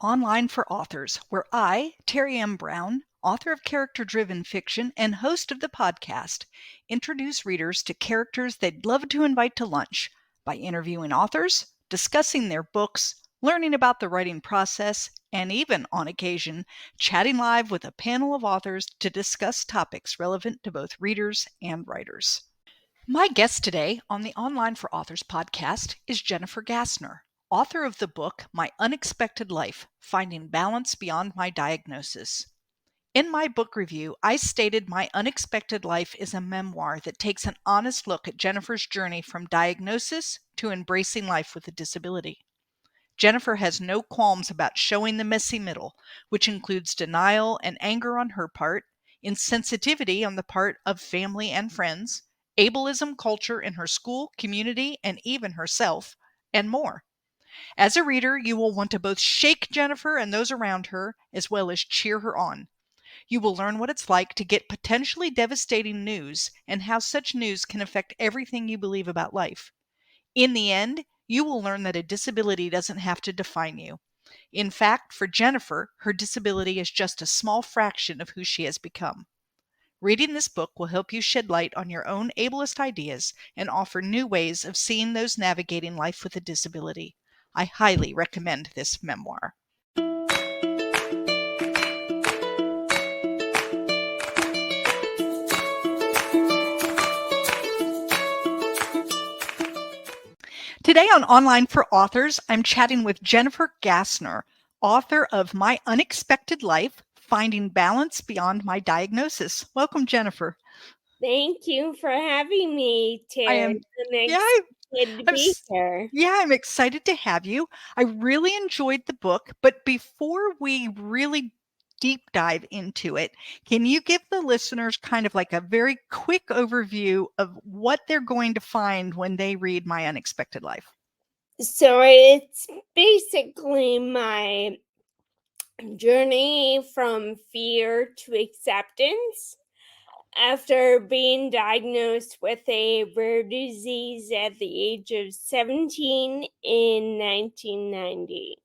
Online for Authors, where I, Terry M. Brown, author of character-driven fiction and host of the podcast, introduce readers to characters they'd love to invite to lunch by interviewing authors, discussing their books, learning about the writing process, and even, on occasion, chatting live with a panel of authors to discuss topics relevant to both readers and writers. My guest today on the Online for Authors podcast is Jennifer Gasner, author of the book My Unexpected Life: Finding Balance Beyond My Diagnosis. In my book review, I stated My Unexpected Life is a memoir that takes an honest look at Jennifer's journey from diagnosis to embracing life with a disability. Jennifer has no qualms about showing the messy middle, which includes denial and anger on her part, insensitivity on the part of family and friends, ableism culture in her school, community, and even herself, and more. As a reader, you will want to both shake Jennifer and those around her, as well as cheer her on. You will learn what it's like to get potentially devastating news and how such news can affect everything you believe about life. In the end, you will learn that a disability doesn't have to define you. In fact, for Jennifer, her disability is just a small fraction of who she has become. Reading this book will help you shed light on your own ableist ideas and offer new ways of seeing those navigating life with a disability. I highly recommend this memoir. Today on Online for Authors, I'm chatting with Jennifer Gasner, author of My Unexpected Life: Finding Balance Beyond My Diagnosis. Welcome, Jennifer. Thank you for having me, Terry. I'm excited to have you. I really enjoyed the book, but before we really deep dive into it, can you give the listeners kind of like a very quick overview of what they're going to find when they read My Unexpected Life? So it's basically my journey from fear to acceptance after being diagnosed with a rare disease at the age of 17 in 1990.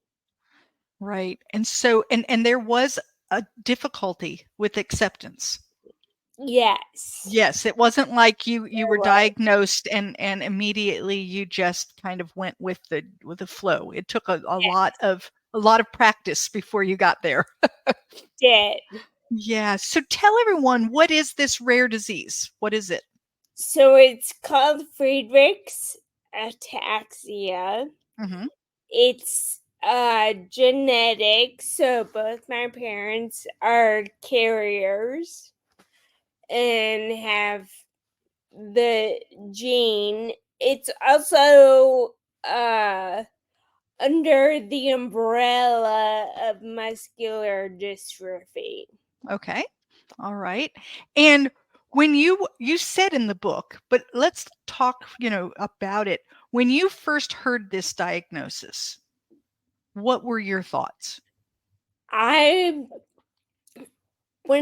Right. And so, and there was a difficulty with acceptance. Yes. Yes, it wasn't like you were diagnosed and immediately you just kind of went with the flow. It took a lot of practice before you got there. Did. Yeah. So tell everyone, what is this rare disease? What is it? So it's called Friedreich's Ataxia. Mm-hmm. It's genetic, so both my parents are carriers and have the gene. It's also under the umbrella of muscular dystrophy. Okay. All right. And when you said in the book, but let's talk, about it. When you first heard this diagnosis, what were your thoughts? When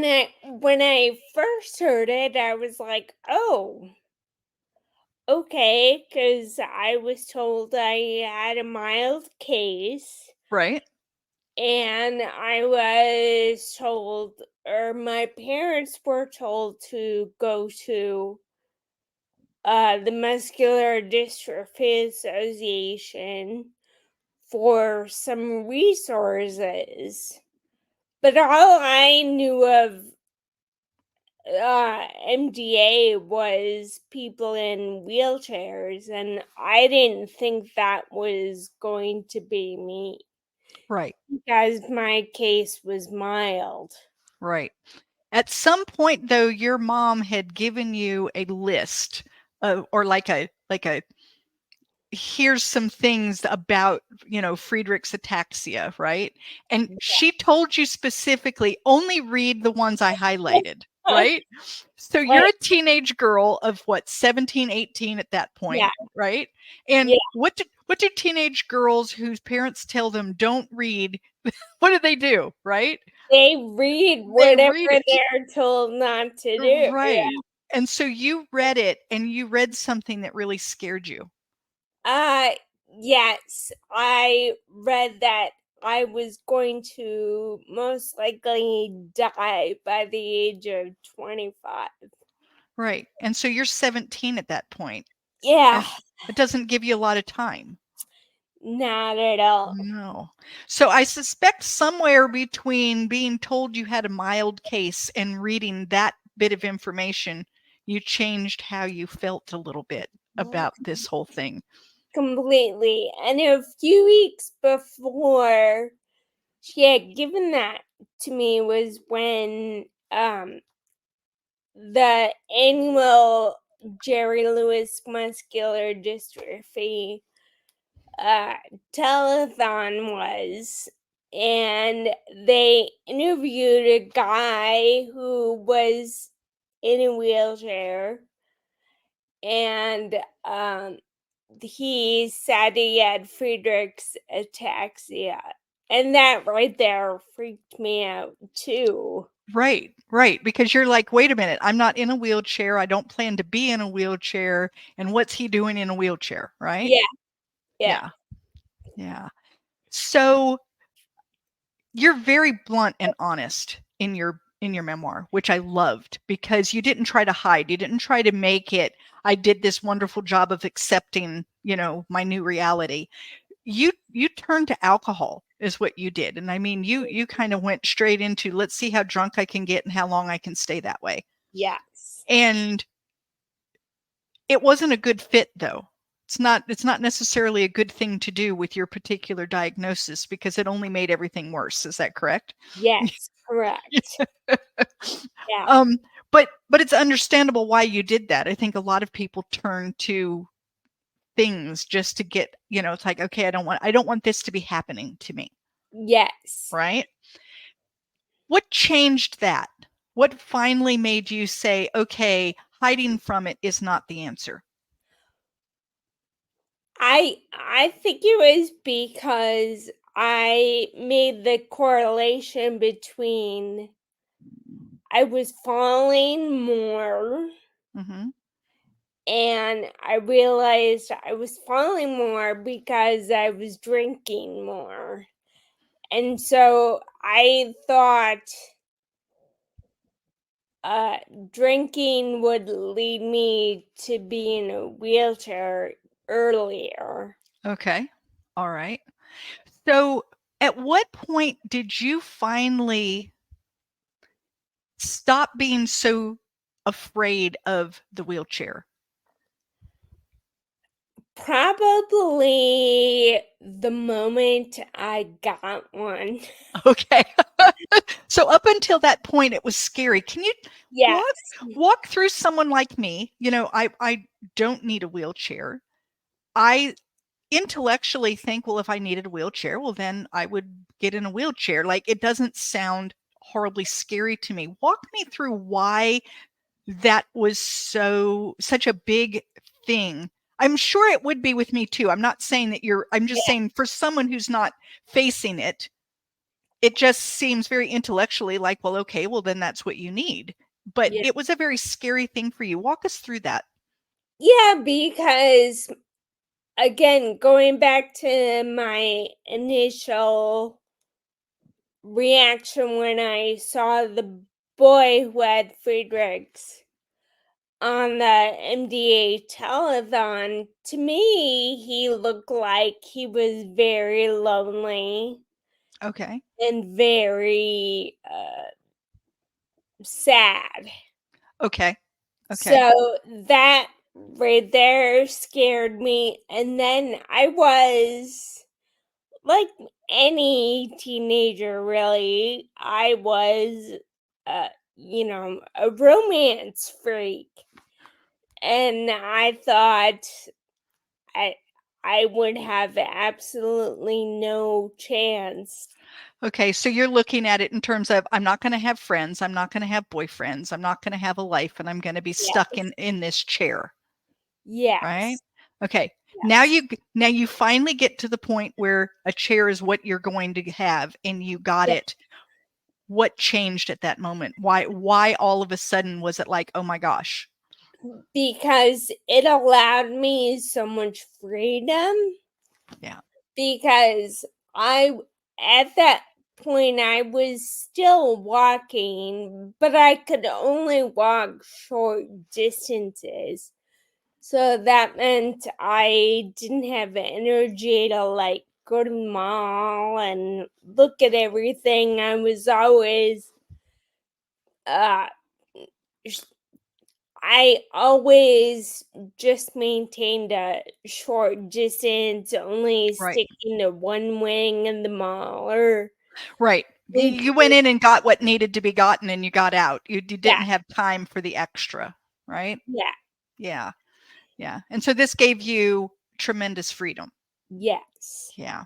I first heard it, I was like, oh, okay, because I was told I had a mild case. Right. And I was told, or my parents were told to go to the Muscular Dystrophy Association for some resources. But all I knew of MDA was people in wheelchairs, and I didn't think that was going to be me. Right. Because my case was mild. Right. At some point, though, your mom had given you a list of, or like a here's some things about, Friedreich's ataxia, right? And she told you specifically, only read the ones I highlighted, right? So you're a teenage girl of what, 17, 18 at that point, right? And what do teenage girls whose parents tell them don't read, what do, right? They read whatever they're told not to do. Right. Yeah. And so you read it, and you read something that really scared you. Yes, I read that I was going to most likely die by the age of 25. Right. And so you're 17 at that point. Yeah. It doesn't give you a lot of time. Not at all. No. So I suspect somewhere between being told you had a mild case and reading that bit of information, you changed how you felt a little bit about this whole thing. Completely. And a few weeks before she had given that to me was when the annual Jerry Lewis muscular dystrophy telethon was, and they interviewed a guy who was in a wheelchair, and he said he had Friedrich's ataxia, and that right there freaked me out too. Right, right. Because you're like, wait a minute, I'm not in a wheelchair. I don't plan to be in a wheelchair. And what's he doing in a wheelchair, right? Yeah, yeah, Yeah. Yeah. So you're very blunt and honest in your memoir, which I loved because you didn't try to hide. You didn't try to make it, I did this wonderful job of accepting, my new reality. You turned to alcohol is what you did. And I mean, you kind of went straight into, let's see how drunk I can get and how long I can stay that way. yes, And it wasn't a good fit though. It's not necessarily a good thing to do with your particular diagnosis because it only made everything worse. Is that correct? yes, correct. Yeah, Um, but it's understandable why you did that. I think a lot of people turn to things just to get, it's like, okay, I don't want this to be happening to me, yes. right? What changed that? What finally made you say, okay, hiding from it is not the answer? I think it was because I made the correlation between I was falling more, Mm-hmm. and I realized I was falling more because I was drinking more. And so I thought uh drinking would lead me to be in a wheelchair earlier. Okay. All right. So at what point did you finally stop being so afraid of the wheelchair? Probably the moment I got one. Okay. So up until that point, it was scary. Can you Yes. walk walk through someone like me? I don't need a wheelchair. I intellectually think, well, if I needed a wheelchair, well, then I would get in a wheelchair. Like, it doesn't sound horribly scary to me. Walk me through why that was such a big thing. I'm sure it would be with me too. I'm not saying that I'm just Yeah. saying for someone who's not facing it, it just seems very intellectually like, well, okay, well, then that's what you need. But Yeah. it was a very scary thing for you. Walk us through that. Yeah, because again, going back to my initial reaction when I saw the boy who had Friedrich's on the MDA telethon, to me, he looked like he was very lonely Okay. and very sad. Okay. Okay. So that right there scared me. And then I was like any teenager, really, I was, uh, a romance freak. And I thought I I would have absolutely no chance. Okay, so you're looking at it in terms of I'm not going to have friends, I'm not going to have boyfriends, I'm not going to have a life, and I'm going to be stuck Yes. in this chair, right? Yes. Okay. Now Yes. you finally get to the point where a chair is what you're going to have and you got Yeah. it. What changed at that moment? Why all of a sudden was it like, "Oh my gosh." Because it allowed me so much freedom, Yeah. because I at that point, I was still walking, but I could only walk short distances. So that meant I didn't have energy to like go to the mall and look at everything. I was always uh I always just maintained a short distance, only Right. sticking to one wing in the mall or Right. You went in and got what needed to be gotten and you got out. You yeah, didn't have time for the extra, right? yeah, Yeah. Yeah. And so this gave you tremendous freedom. yes. Yeah.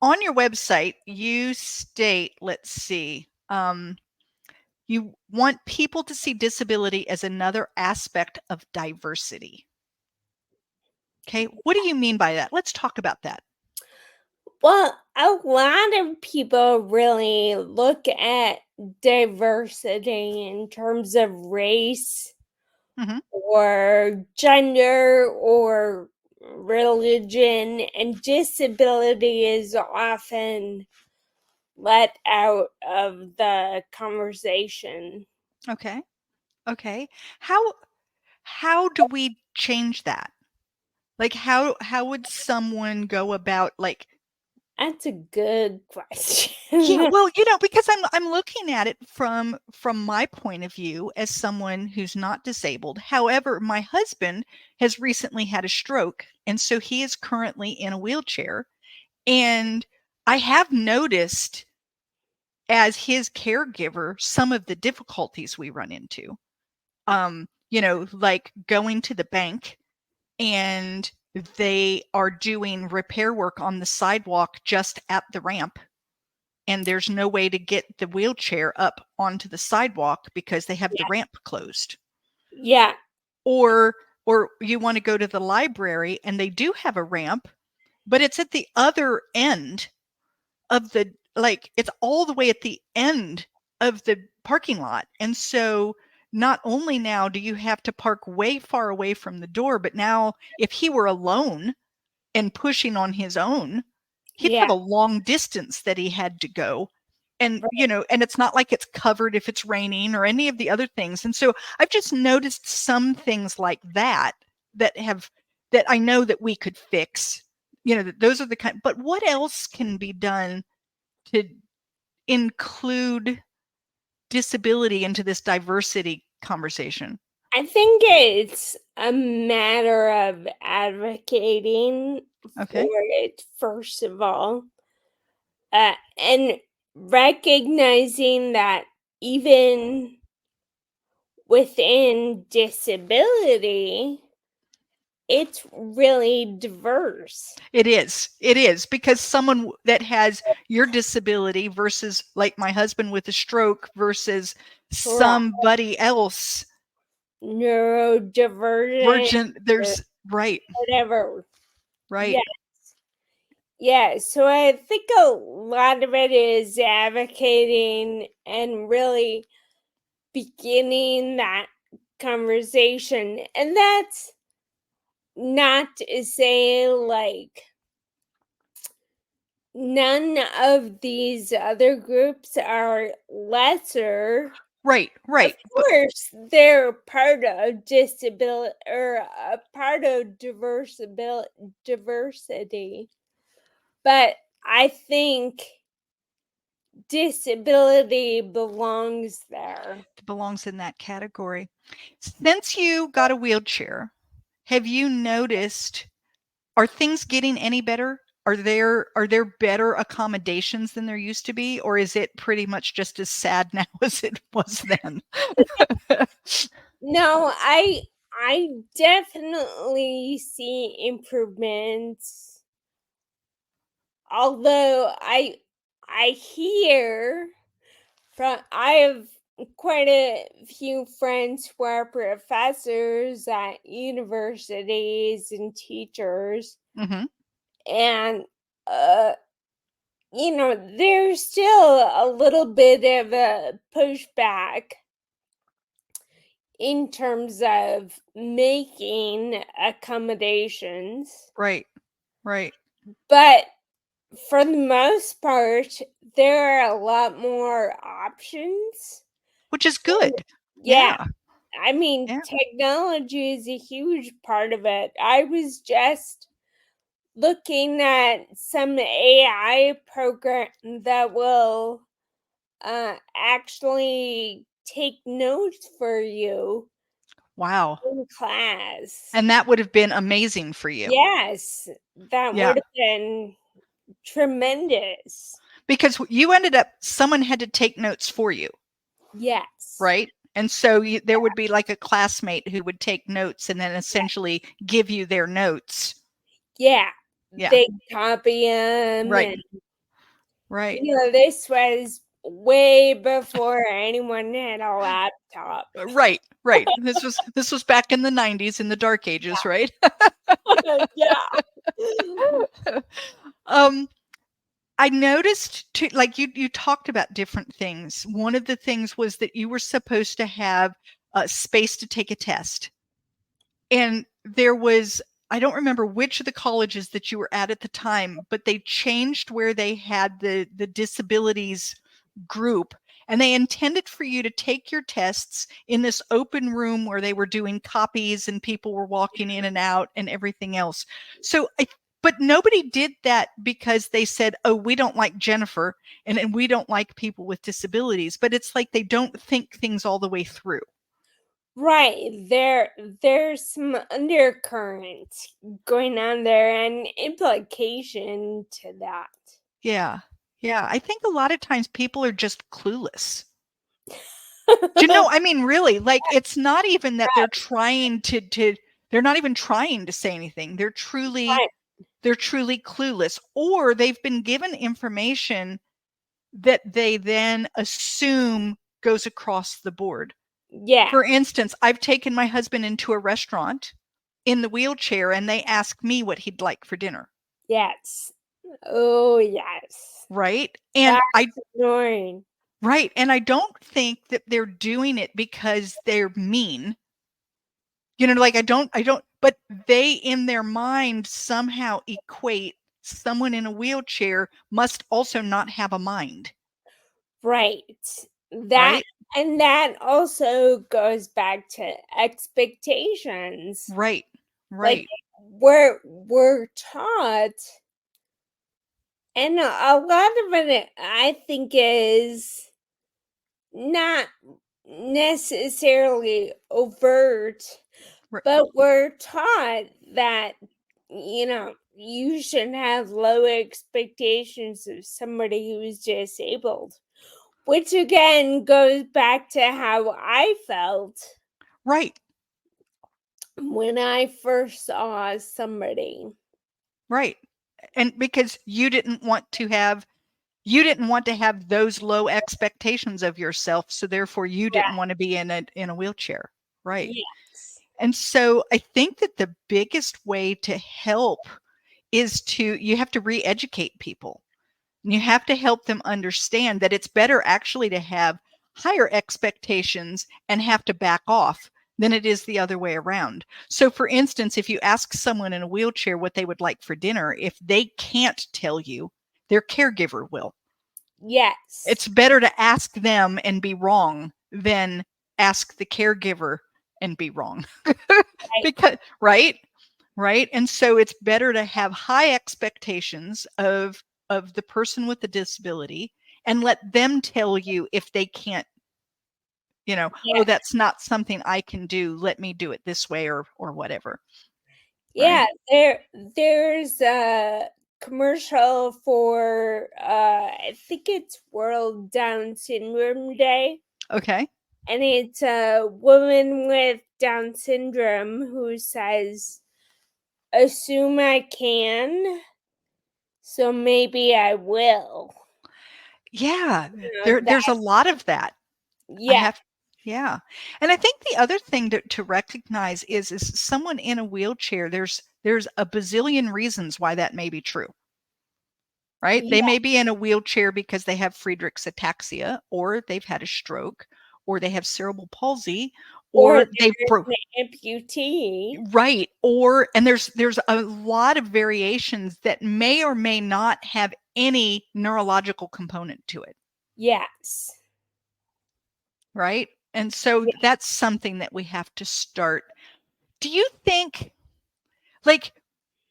On your website, you state, let's see, you want people to see disability as another aspect of diversity. Okay. What do you mean by that? Let's talk about that. Well, a lot of people really look at diversity in terms of race Mhm. or gender or religion, and disability is often let out of the conversation. Okay. Okay. How do we change that? Like how would someone go about like That's a good yeah, question. well, because I'm looking at it from my point of view as someone who's not disabled. However, my husband has recently had a stroke, and so he is currently in a wheelchair. And I have noticed as his caregiver some of the difficulties we run into. Like going to the bank and they are doing repair work on the sidewalk just at the ramp and there's no way to get the wheelchair up onto the sidewalk because they have the Yeah. ramp closed. Yeah. Or you want to go to the library and they do have a ramp, but it's at the other end of the like it's all the way at the end of the parking lot. And so not only now do you have to park way far away from the door, but now if he were alone and pushing on his own, he'd Yeah. have a long distance that he had to go. And, Right. and it's not like it's covered if it's raining or any of the other things. And so I've just noticed some things like that that I know that we could fix. That those are the kind, but what else can be done to include disability into this diversity conversation? I think it's a matter of advocating for Okay. it, first of all, and recognizing that even within disability, it's really diverse. It is. It is because someone that has your disability versus like my husband with a stroke versus Right. somebody else Neurodivergent virgin or there's right, whatever. right. Yeah. Yeah. So I think a lot of it is advocating and really beginning that conversation. And that's not to say like none of these other groups are lesser. Right, Of right. But course, they're part of disability or a part of diversity. But I think disability belongs there. it belongs in that category. Since you got a wheelchair, have you noticed are things getting any better? Are there better accommodations than there used to be, or is it pretty much just as sad now as it was then? No, I definitely see improvements. Although I hear from I have quite a few friends who are professors at universities and teachers, Mhm. and uh there's still a little bit of a pushback in terms of making accommodations, Right, right. but for the most part, there are a lot more options. which is good. Yeah, Yeah. I mean, Yeah. technology is a huge part of it. I was just looking at some AI program that will actually take notes for you Wow. in class. And that would have been amazing for you. Yes, that Yeah. would have been tremendous. Because you ended up, someone had to take notes for you, Yes. right? And so there would be like a classmate who would take notes and then essentially give you their notes. Yeah. Yeah. They copy them, Right. and Right. this was way before anyone had a laptop. Right. Right. This was back in the 90s, in the dark ages, right? Yeah. um I noticed too, like you talked about different things. One of the things was that you were supposed to have space to take a test. And there was, I don't remember which of the colleges that you were at the time, but they changed where they had the disabilities group, and they intended for you to take your tests in this open room where they were doing copies and people were walking in and out and everything else. So but nobody did that because they said, oh, we don't like Jennifer and we don't like people with disabilities. But it's like they don't think things all the way through. Right. There's some undercurrent going on there and implication to that. Yeah. Yeah. I think a lot of times people are just clueless. Do you know, I mean, really, like, it's not even that they're trying to they're not even trying to say anything. They're truly Right. clueless, or they've been given information that they then assume goes across the board. Yeah. For instance, I've taken my husband into a restaurant in the wheelchair and they ask me what he'd like for dinner. Yes. Oh, yes. Right? And That's annoying. right. And I don't think that they're doing it because they're mean. Like but they in their mind somehow equate someone in a wheelchair must also not have a mind. Right. That Right? and that also goes back to expectations. Right. Like Right. we're taught, and a lot of it I think is not necessarily overt, Right. but we're taught that you should have low expectations of somebody who's disabled, which again goes back to how I felt Right. when I first saw somebody. Right. And because you didn't want to have those low expectations of yourself, so therefore you didn't want to be in a wheelchair. Right. Yes. And so I think that the biggest way to help is you have to re-educate people. And you have to help them understand that it's better actually to have higher expectations and have to back off than it is the other way around. So, for instance, if you ask someone in a wheelchair what they would like for dinner, if they can't tell you, their caregiver will. Yes. It's better to ask them and be wrong than ask the caregiver and be wrong. Right. Because, right? Right. And so it's better to have high expectations of the person with the disability and let them tell you if they can't, Yeah. oh, that's not something I can do. Let me do it this way or whatever. Yeah, Right. there's a commercial for I think it's World Down Syndrome Day, Okay. and it's a woman with Down syndrome who says, "Assume I can, so maybe I will." Yeah. That There's a lot of that. I yeah, have, yeah. And I think the other thing to recognize is someone in a wheelchair, there's a bazillion reasons why that may be true. Right? They yeah, may be in a wheelchair because they have Friedreich's ataxia or they've had a stroke or they have cerebral palsy, or or they've an amputee. right, or and there's a lot of variations that may or may not have any neurological component to it. Yes. Right? And so Yeah. that's something that we have to start. Do you think, like,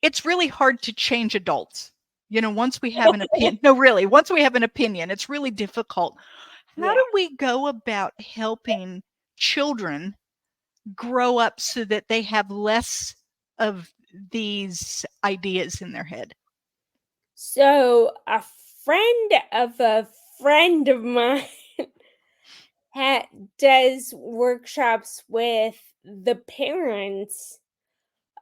it's really hard to change adults? Once we have an opinion, no, really, once we have an opinion, it's really difficult. How Yeah. do we go about helping children grow up so that they have less of these ideas in their head? So a friend of a friend of mine does workshops with the parents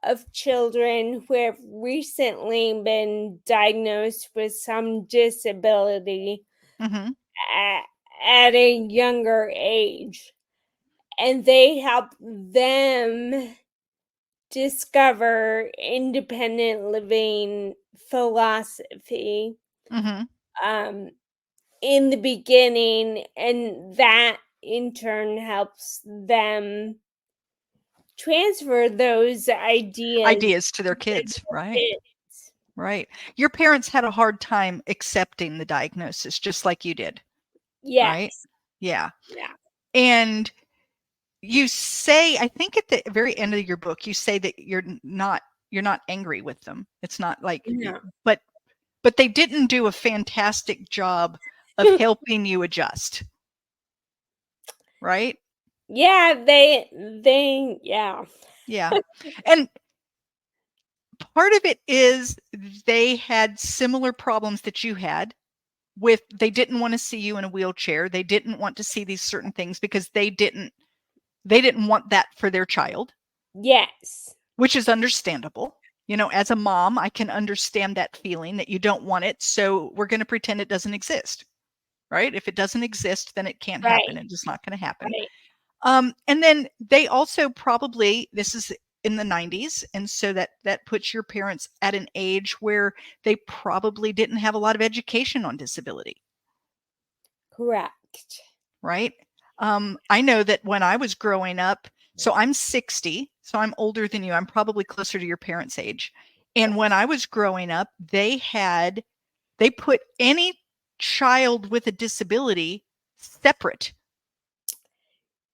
of children who have recently been diagnosed with some disability Mm-hmm. at, at a younger age. And they help them discover independent living philosophy Mm-hmm. um, in the beginning, and that in turn helps them transfer those ideas Ideas to their to their kids, right? kids. Right. Your parents had a hard time accepting the diagnosis, just like you did, right? Yes. Yeah. Yeah. And you say, I think at the very end of your book, you say that you're not angry with them. It's not like, No. but they didn't do a fantastic job of helping you adjust, right? Yeah, they yeah. Yeah. And part of it is they had similar problems that you had with, they didn't want to see you in a wheelchair. They didn't want to see these certain things because they didn't want that for their child, Yes. which is understandable. As a mom, I can understand that feeling that you don't want it, so we're going to pretend it doesn't exist, right? If it doesn't exist, then it can't happen. Right. It's just not going to happen. Right. And then they also probably, this is in the 90s, and so that puts your parents at an age where they probably didn't have a lot of education on disability, Correct. right? I know that when I was growing up, so I'm 60, so I'm older than you. I'm probably closer to your parents' age. And when I was growing up, they put any child with a disability separate.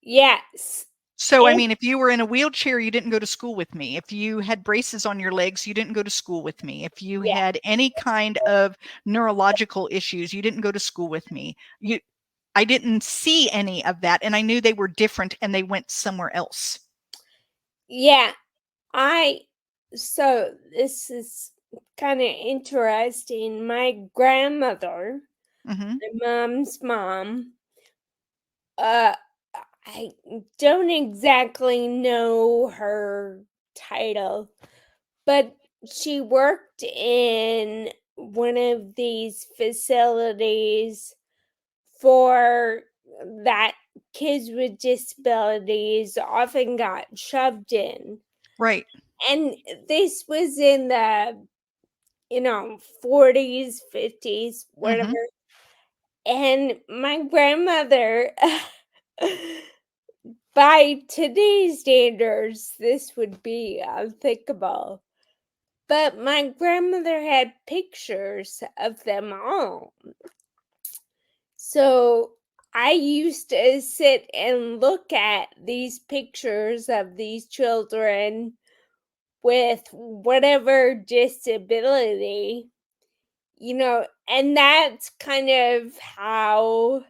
Yes. So, I And mean, if you were in a wheelchair, you didn't go to school with me. If you had braces on your legs, you didn't go to school with me. If you yeah. had any kind of neurological issues, you didn't go to school with me. I didn't see any of that, and I knew they were different and they went somewhere else. Yeah. I so this is kind of interesting. My grandmother, Mhm. my mom's mom, uh I don't exactly know her title, but she worked in one of these facilities for that kids with disabilities often got shoved in. Right. And this was in the 40s, 50s, whatever. Mhm. And my grandmother, by today's standards, this would be unthinkable. But my grandmother had pictures of them all. So I used to sit and look at these pictures of these children with whatever disability, and that's kind of how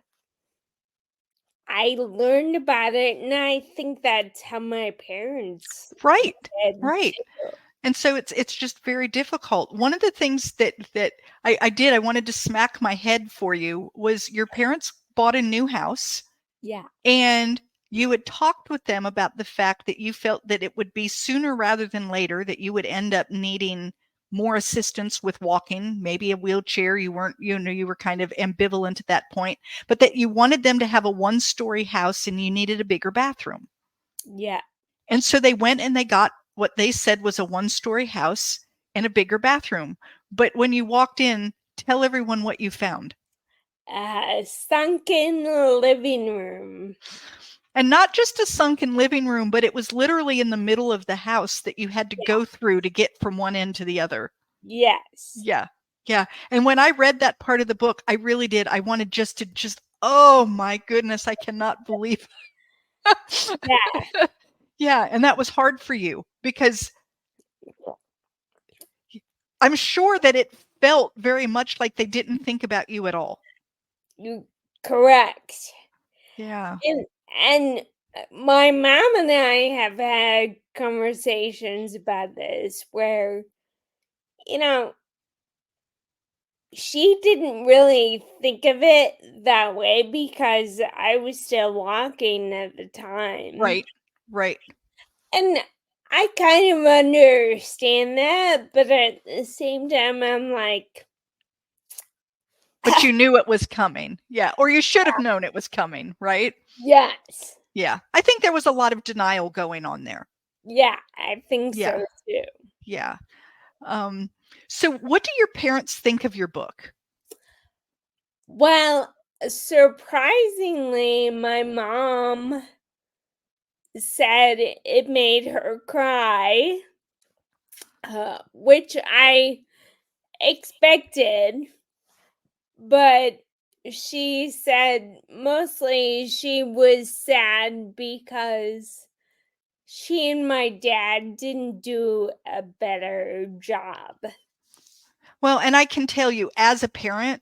I learned about it. And I think that's how my parents Right. did Right. too. And so it's just very difficult. One of the things that I wanted to smack my head for you was your parents bought a new house, Yeah. and you had talked with them about the fact that you felt that it would be sooner rather than later that you would end up needing more assistance with walking, maybe a wheelchair. You weren't, you were kind of ambivalent at that point, but that you wanted them to have a one-story house and you needed a bigger bathroom. Yeah. And so they went and they got what they said was a one-story house and a bigger bathroom. But when you walked in, tell everyone what you found. a sunken living room. And not just a sunken living room, but it was literally in the middle of the house that you had to go through to get from one end to the other. Yes. Yeah. Yeah. And when I read that part of the book, I really did. I wanted just, oh my goodness, I cannot believe. Yeah. Yeah. And that was hard for you because I'm sure that it felt very much like they didn't think about you at all. You correct. Yeah. And my mom and I have had conversations about this where, you know, she didn't really think of it that way because I was still walking at the time. Right. Right. And I kind of understand that, but at the same time, I'm like, But you knew it was coming. Yeah. Or you should have known it was coming. Right. yes. Yeah. I think there was a lot of denial going on there. Yeah, I think Yeah. so too. Yeah. So what do your parents think of your book? Well, surprisingly, my mom said it made her cry, which I expected, but she said mostly she was sad because she and my dad didn't do a better job. Well, and I can tell you as a parent,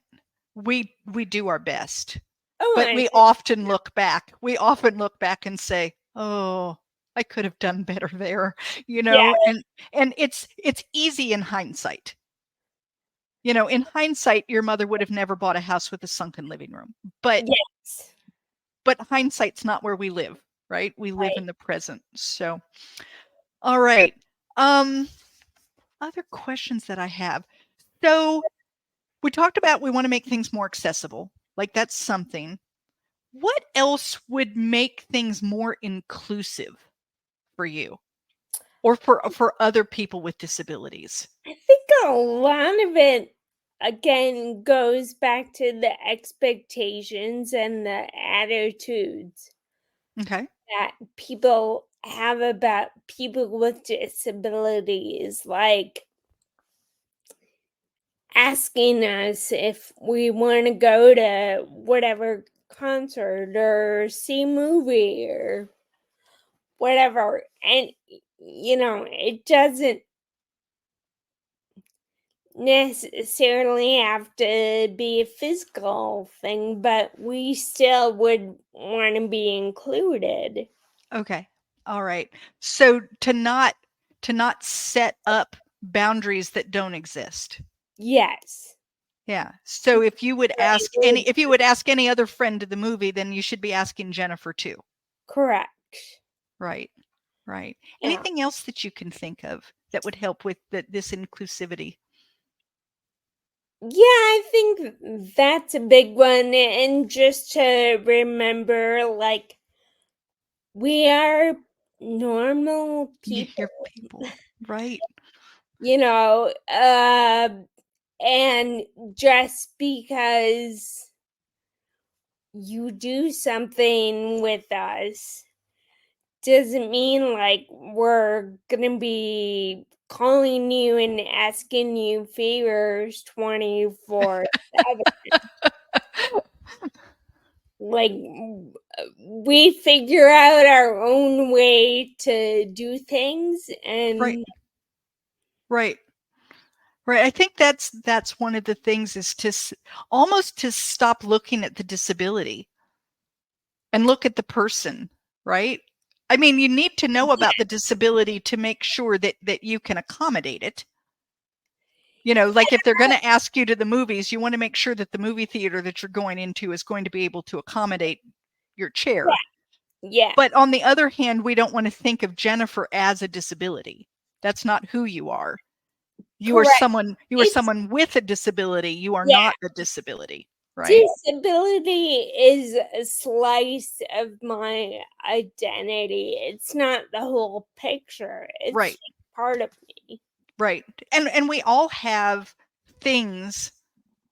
we do our best. Oh, But I we know. often look back. We often look back and say, "Oh, I could have done better there," Yeah, and it's easy in hindsight. In hindsight, your mother would have never bought a house with a sunken living room. But yes. but hindsight's not where we live, right? We live Right. in the present. So, all right. Um Other questions that I have. So, we talked about we want to make things more accessible. Like that's something. What else would make things more inclusive for you or for other people with disabilities? I think a lot of it again goes back to the expectations and the attitudes Okay. that people have about people with disabilities, like asking us if we want to go to whatever concert or see movie or whatever. And it doesn't necessarily have to be a physical thing, but we still would want to be included. Okay. All right. So to not set up boundaries that don't exist. Yes. Yeah. So if you would Right. ask any other friend to the movie, then you should be asking Jennifer too. Correct. Right. Right. Yeah. Anything else that you can think of that would help with this inclusivity? Yeah, I think that's a big one. And just to remember, like, we are normal Your people, people. Right. you know, and just because you do something with us doesn't mean like we're gonna be calling you and asking you favors 24/7. Like we figure out our own way to do things, Right. and Right. Right. I think that's one of the things is almost to stop looking at the disability and look at the person, right? I mean, you need to know about the disability to make sure that you can accommodate it. Like if they're going to ask you to the movies, you want to make sure that the movie theater that you're going into is going to be able to accommodate your yeah, chair. yeah, But on the other hand, we don't want to think of Jennifer as a disability. That's not who you are. You are correct. It's someone with a disability. You are yeah, not a disability, right? disability is a slice of my identity. It's not the whole picture. It's Right. just part of me. Right. And we all have things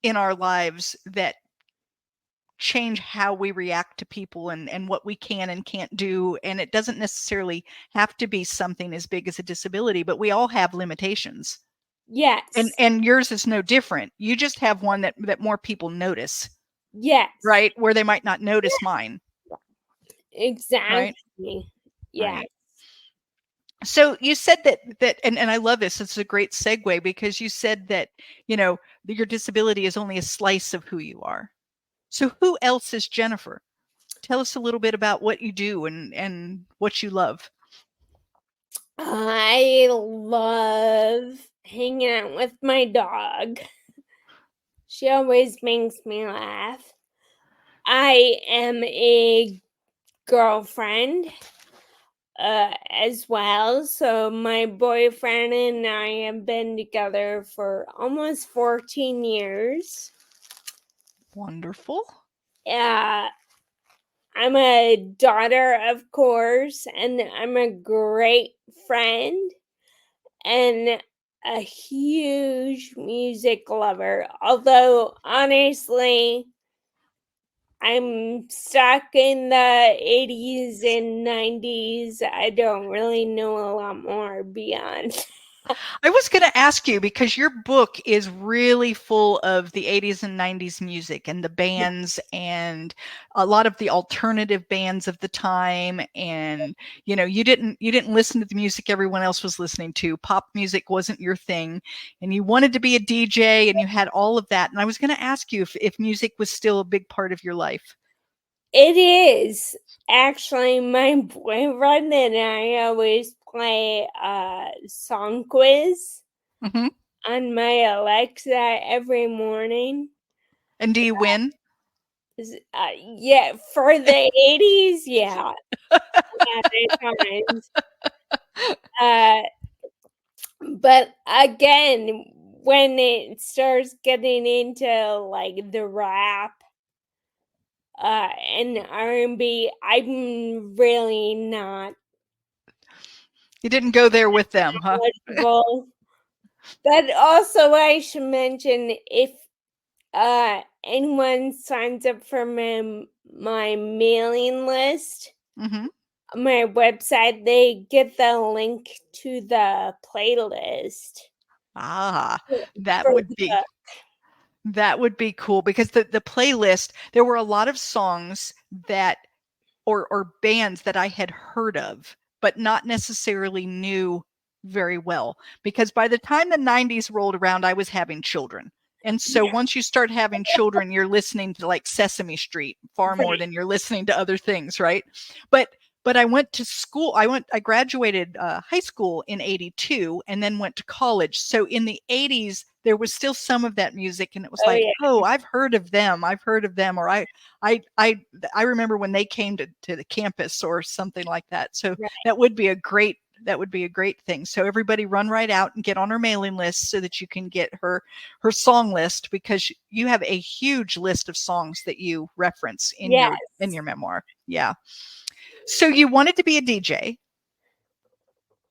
in our lives that change how we react to people and what we can and can't do. And it doesn't necessarily have to be something as big as a disability, but we all have limitations. Yes. And yours is no different. You just have one that more people notice, Yes. right? Where they might not notice mine. Exactly. Right? Yes. Right. So you said that and I love this. It's a great segue because you said that, your disability is only a slice of who you are. So who else is Jennifer? Tell us a little bit about what you do and what you love. I love hanging out with my dog. She always makes me laugh. I am a girlfriend as well. So my boyfriend and I have been together for almost 14 years. Wonderful. I'm a daughter, of course, and I'm a great friend and a huge music lover. Although, honestly, I'm stuck in the 80s and 90s. I don't really know a lot more beyond. I was going to ask you because your book is really full of the 80s and 90s music and the bands and a lot of the alternative bands of the time. And you didn't listen to the music everyone else was listening to. Pop music wasn't your thing, and you wanted to be a DJ, and you had all of that. And I was going to ask you if music was still a big part of your life. It is. Actually, my boyfriend and I always play a song quiz Mm-hmm. on my Alexa every morning. And do you win? Yeah, for the 80s, yeah. Yeah, there's times. Uh, but again, when it starts getting into like the rap and R&B, I'm really not You didn't go there with them, huh? knowledgeable. But also, I should mention if anyone signs up for my mailing list, Mm-hmm. my website, they get the link to the playlist Ah, for that for would the be book. that would be cool because the playlist, there were a lot of songs that or bands that I had heard of, but not necessarily knew very well. Because by the time the 90s rolled around, I was having children. And so Yeah, once you start having children, you're listening to like Sesame Street far more right. than you're listening to other things, right? But I went to school. I graduated high school in 82 and then went to college. So in the 80s, there was still some of that music. And it was Oh, like, yeah. oh, I've heard of them. I've heard of them. Or I remember when they came to the campus or something like that. So Right. that would be a great thing. So everybody run right out and get on her mailing list so that you can get her song list, because you have a huge list of songs that you reference in Yes. your memoir. Yeah. So you wanted to be a DJ.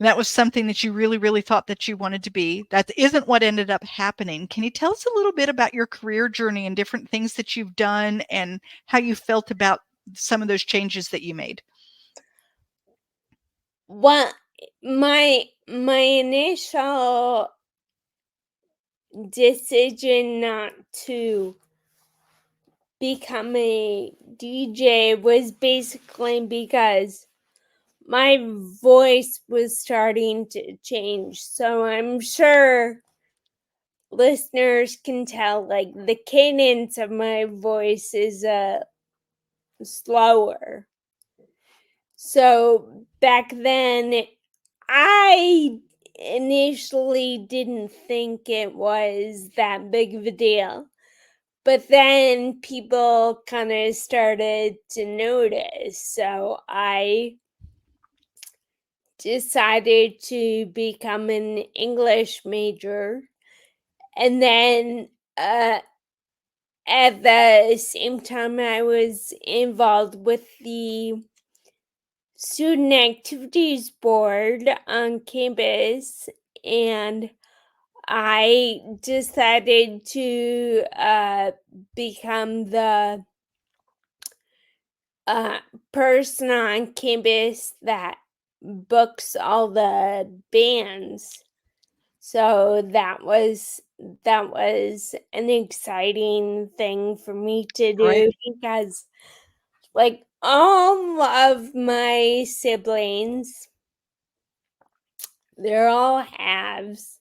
That was something that you really, really thought that you wanted to be. That isn't what ended up happening. Can you tell us a little bit about your career journey and different things that you've done and how you felt about some of those changes that you made? Well, my initial decision not to become a DJ was basically because my voice was starting to change. So I'm sure listeners can tell like the cadence of my voice is slower. So back then I initially didn't think it was that big of a deal. But then people kind of started to notice. So I decided to become an English major. And then at the same time, I was involved with the student activities board on campus. And I decided to become the person on campus that books all the bands. So that was an exciting thing for me to Right. do because like all of my siblings, they're all halves.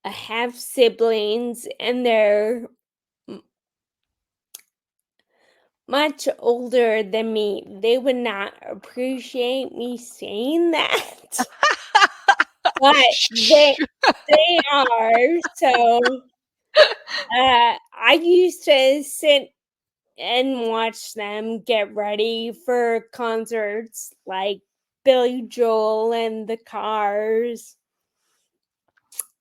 I have siblings and they're much older than me. They would not appreciate me saying that, but Shh. they are. So I used to sit and watch them get ready for concerts like Billy Joel and the Cars.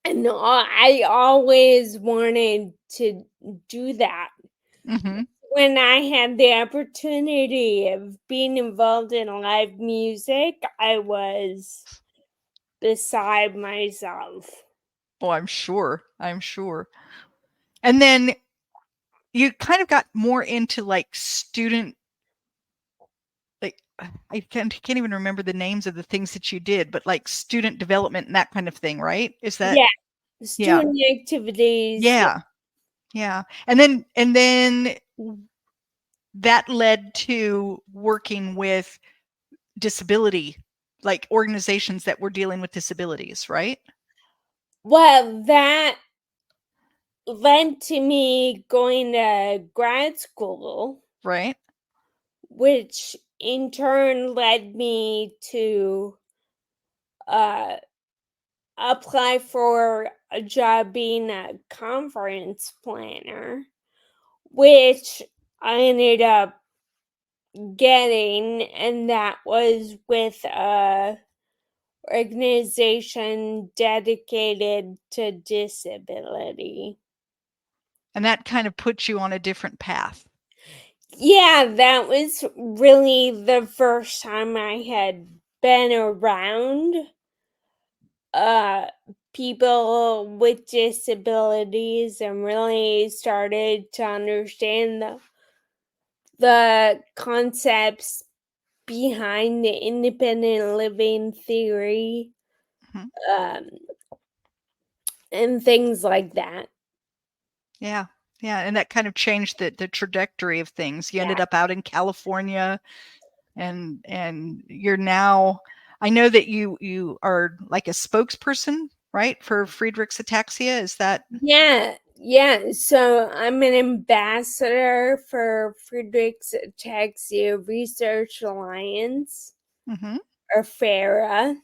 And I always wanted to do that. Hmm. When I had the opportunity of being involved in live music, I was beside myself. Oh, I'm sure. I'm sure. And then you kind of got more into like student, like I can't even remember the names of the things that you did, but like student development and that kind of thing, right? Is that? Yeah, Yeah. student activities. Yeah. Yeah. Yeah. And then that led to working with disability, like organizations that were dealing with disabilities, right? Well, that led to me going to grad school, Right. which in turn led me to uh, apply for a job being a conference planner, which I ended up getting, and that was with a organization dedicated to disability. And that kind of puts you on a different path. Yeah, that was really the first time I had been around uh people with disabilities and really started to understand the concepts behind the independent living theory, Mhm. um, and things like that. Yeah. Yeah. And that kind of changed the trajectory of things. You ended Yeah. up out in California and you're now, I know that you are like a spokesperson, right, for Friedrich's ataxia. Is that? Yeah. So I'm an ambassador for Friedrich's Ataxia Research Alliance, Mhm. or FARA.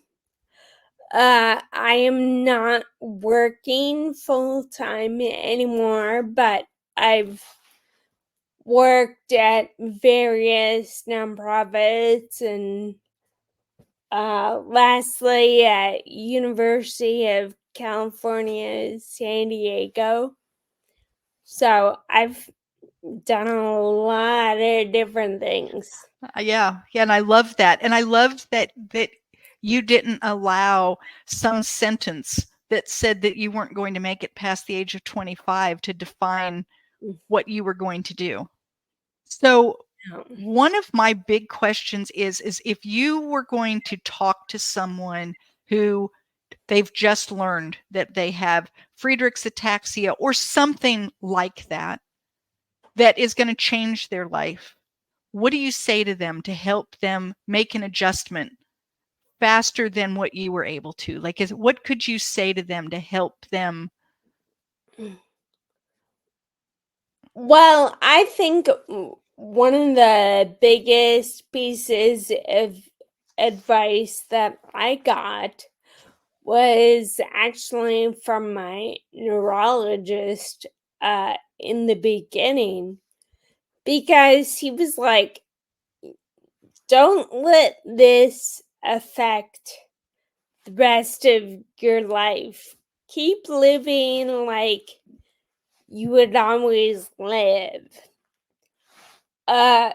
I am not working full time anymore, but I've worked at various nonprofits and lastly at University of California, San Diego. So I've done a lot of different things. Yeah. Yeah, and I love that. And I loved that you didn't allow some sentence that said that you weren't going to make it past the age of 25 to define what you were going to do. So Um, one of my big questions is if you were going to talk to someone who they've just learned that they have Friedrich's ataxia or something like that, that is going to change their life, what do you say to them to help them make an adjustment faster than what you were able to? Like, what could you say to them to help them? Well, I think one of the biggest pieces of advice that I got was actually from my neurologist in the beginning, because he was like, don't let this affect the rest of your life. Keep living like you would always live. Uh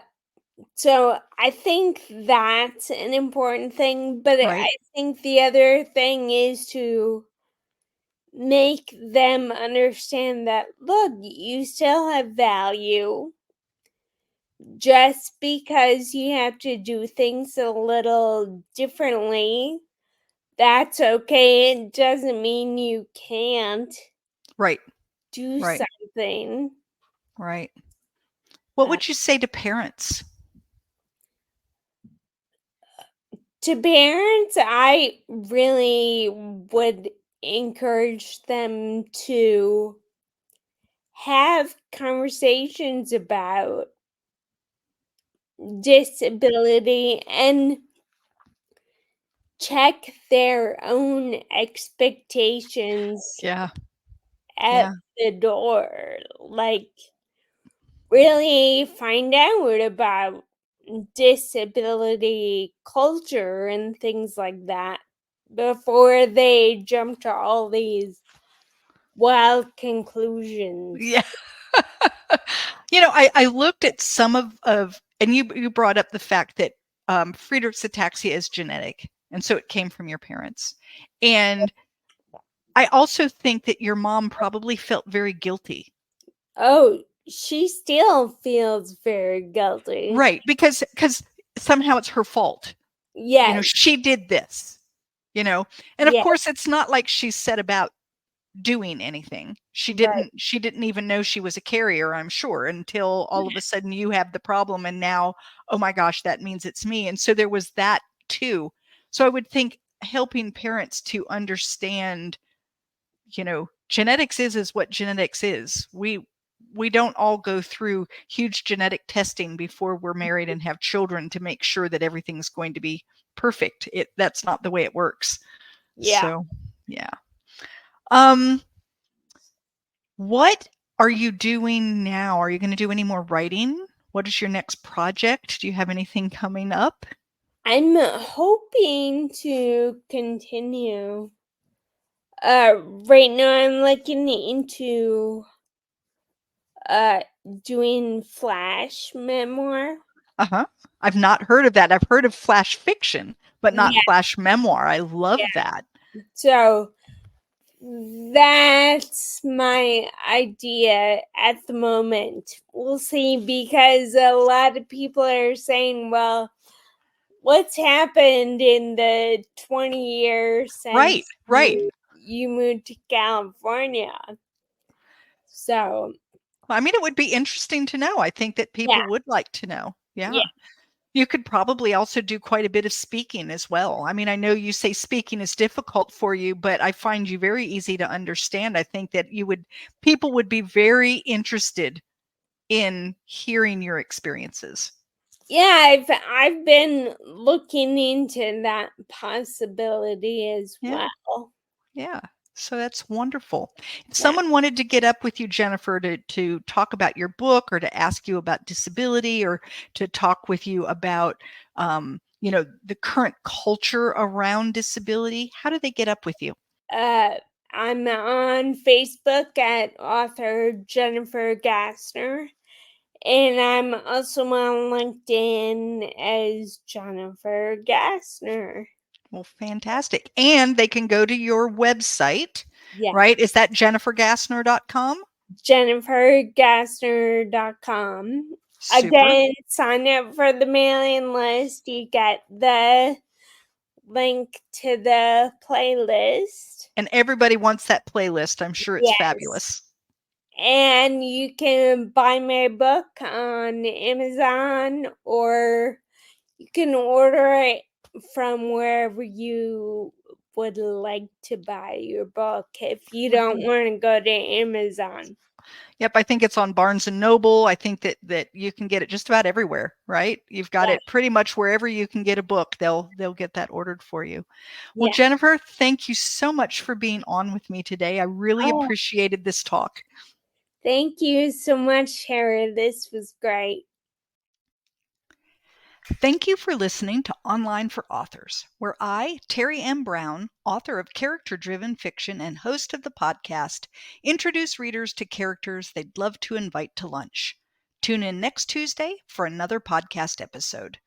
so I think that's an important thing, but I Right. think the other thing is to make them understand that look, you still have value. just because you have to do things a little differently, that's okay. It doesn't mean you can't Right. do Right. something. Right. What Uh, would you say to parents? to parents, I really would encourage them to have conversations about disability and check their own expectations Yeah. at Yeah. the door. Like, really find out about disability culture and things like that before they jump to all these wild conclusions. Yeah. I looked at some of and you brought up the fact that Friedrich's ataxia is genetic, and so it came from your parents. And I also think that your mom probably felt very guilty. Oh, she still feels very guilty. Right, because somehow it's her fault. Yes, She did this, you know. And of yes, course it's not like she set about doing anything. She right. didn't she didn't even know she was a carrier, I'm sure, until all of a sudden you have the problem and now, oh my gosh, that means it's me. And so there was that too. So I would think helping parents to understand, genetics is what genetics is. We don't all go through huge genetic testing before we're married and have children to make sure that everything's going to be perfect. That's not the way it works. Yeah. So, yeah. Um what are you doing now? Are you going to do any more writing? What is your next project? Do you have anything coming up? I'm hoping to continue. Right now I'm looking into uh doing flash memoir. Uh-huh. I've not heard of that. I've heard of flash fiction, but not Yeah. flash memoir. I Yeah. love that. So that's my idea at the moment. We'll see, because a lot of people are saying, well, what's happened in the 20 years Right, since right. you moved to California? So, Well, I mean, it would be interesting to know. I think that yeah, people would like to know. yeah. Yeah. You could probably also do quite a bit of speaking as well. I mean, I know you say speaking is difficult for you, but I find you very easy to understand. I think that people would be very interested in hearing your experiences. Yeah, I've been looking into that possibility as Yeah. well. Yeah. So that's wonderful. If Yeah. someone wanted to get up with you, Jennifer, to talk about your book or to ask you about disability or to talk with you about, the current culture around disability, how do they get up with you? Uh, I'm on Facebook at author Jennifer Gasner, and I'm also on LinkedIn as Jennifer Gasner. Well, fantastic. And they can go to your website, Yeah, right? Is that jennifergassner.com? jennifergasner.com. Super. Again, sign up for the mailing list. You get the link to the playlist. And everybody wants that playlist. I'm sure it's Yes. fabulous. And you can buy my book on Amazon, or you can order it from wherever you would like to buy your book if you don't want to go to Amazon. Yep, I think it's on Barnes and Noble. I think that you can get it just about everywhere, right? You've got Yeah. it pretty much wherever you can get a book. They'll get that ordered for you. Well, Yeah. Jennifer, thank you so much for being on with me today. I really Oh, appreciated this talk. thank you so much, Tara. This was great. Thank you for listening to Online for Authors, where I, Terry M. Brown, author of character-driven fiction and host of the podcast, introduce readers to characters they'd love to invite to lunch. Tune in next Tuesday for another podcast episode.